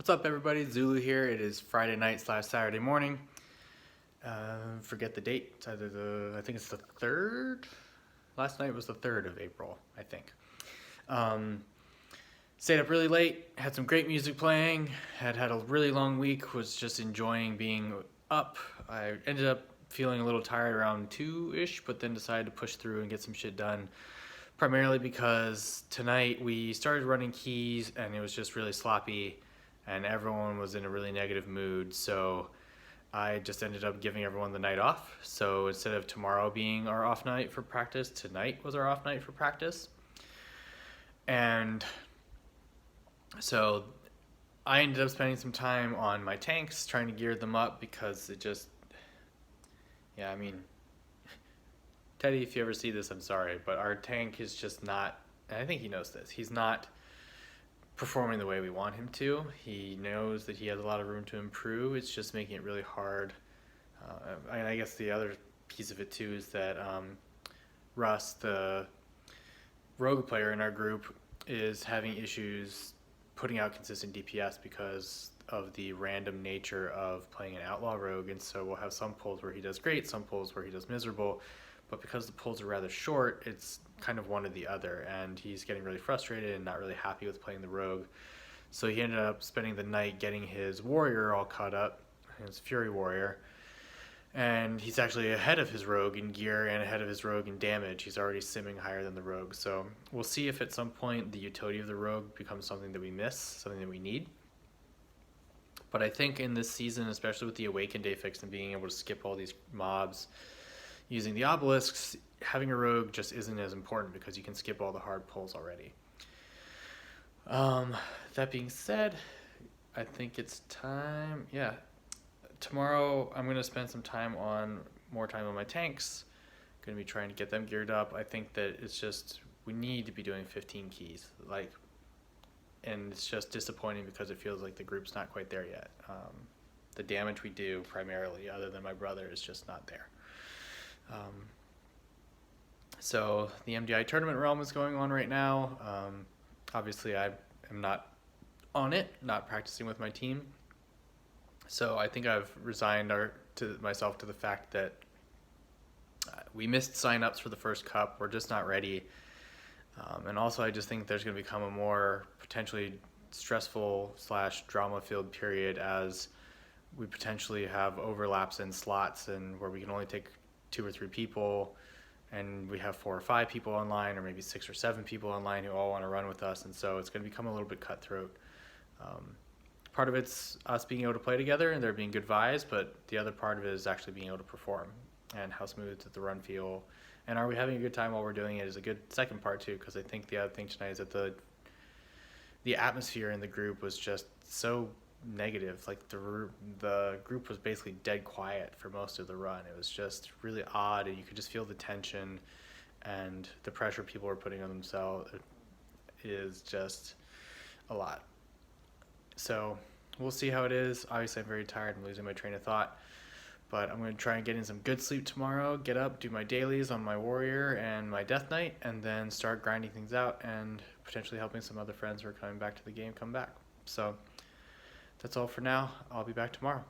What's up, everybody? Zulu here. It is Friday night / Saturday morning. Forget the date. It's either I think it's the 3rd. Last night was the 3rd of April, I think. Stayed up really late, had some great music playing, had a really long week, was just enjoying being up. I ended up feeling a little tired around 2-ish, but then decided to push through and get some shit done. Primarily because tonight we started running keys and it was just really sloppy and everyone was in a really negative mood, so I just ended up giving everyone the night off. So instead of tomorrow being our off night for practice, tonight was our off night for practice. And so I ended up spending some time on my tanks, trying to gear them up because it just, Teddy, if you ever see this, I'm sorry, but our tank is just not, and I think he knows this, he's not performing the way we want him to. He knows that he has a lot of room to improve. It's just making it really hard. I guess the other piece of it too is that Russ, the rogue player in our group, is having issues putting out consistent DPS because of the random nature of playing an outlaw rogue, and so we'll have some pulls where he does great, some pulls where he does miserable, but because the pulls are rather short, it's kind of one or the other, and he's getting really frustrated and not really happy with playing the rogue. So he ended up spending the night getting his warrior all caught up, his fury warrior, and he's actually ahead of his rogue in gear and ahead of his rogue in damage. He's already simming higher than the rogue, so we'll see if at some point the utility of the rogue becomes something that we miss, something that we need. But I think in this season, especially with the Awaken Day fix and being able to skip all these mobs using the obelisks, having a rogue just isn't as important because you can skip all the hard pulls already. That being said, I think it's time. Tomorrow I'm going to spend some time more time on my tanks. Going to be trying to get them geared up. I think that it's just, we need to be doing 15 keys. And it's just disappointing because it feels like the group's not quite there yet. The damage we do primarily, other than my brother, is just not there. So the MDI tournament realm is going on right now. Obviously I am not on it, not practicing with my team. So I think I've resigned myself to the fact that we missed sign-ups for the first cup. We're just not ready. And also I just think there's going to become a more potentially stressful / drama-filled period as we potentially have overlaps in slots and where we can only take 2 or 3 people, and we have 4 or 5 people online, or maybe 6 or 7 people online who all want to run with us, and so it's going to become a little bit cutthroat. Part of it's us being able to play together and there being good vibes, but the other part of it is actually being able to perform and how smooth does the run feel, and are we having a good time while we're doing it is a good second part too, because I think the other thing tonight is that the atmosphere in the group was just so negative. Like the group was basically dead quiet for most of the run. It was just really odd, and you could just feel the tension and the pressure people were putting on themselves. It is just a lot. So we'll see how it is. Obviously I'm very tired. I'm losing my train of thought, but I'm going to try and get in some good sleep tomorrow, get up, do my dailies on my warrior and my death knight, and then start grinding things out and potentially helping some other friends who are coming back to the game come back. So that's all for now. I'll be back tomorrow.